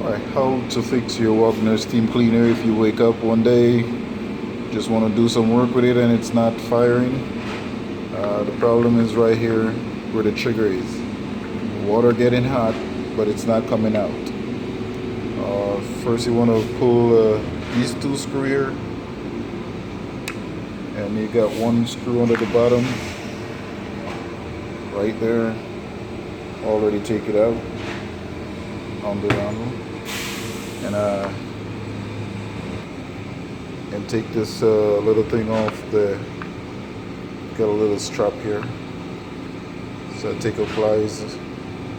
Right, how to fix your Wagner steam cleaner if you wake up one day, just want to do some work with it and it's not firing. The problem is right here where the trigger is. Water getting hot, but it's not coming out. First you want to pull these two screws here, and you got one screw under the bottom, right there. Already take it out on the handle. And take this little thing off the, got a little strap here, so take a pliers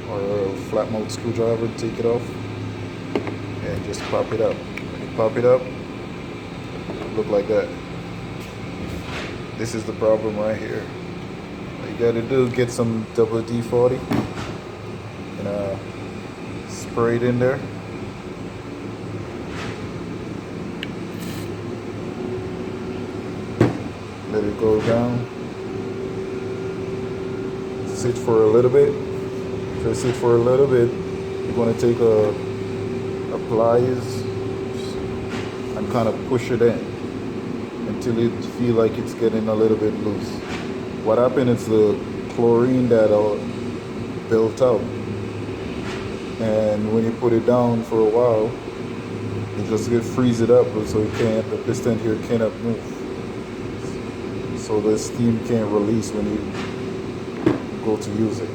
or a flat mouth screwdriver, take it off and just pop it up. When you pop it up, look like that. This is the problem right here. What you gotta do, get some WD-40 and spray it in there. Let it go down. Sit for a little bit. So sit for a little bit. You're going to take a pliers and kind of push it in until you feel like it's getting a little bit loose. What happened is the chlorine that built up, and when you put it down for a while, it just freeze it up, so the piston here cannot move. So the steam can't release when you go to use it.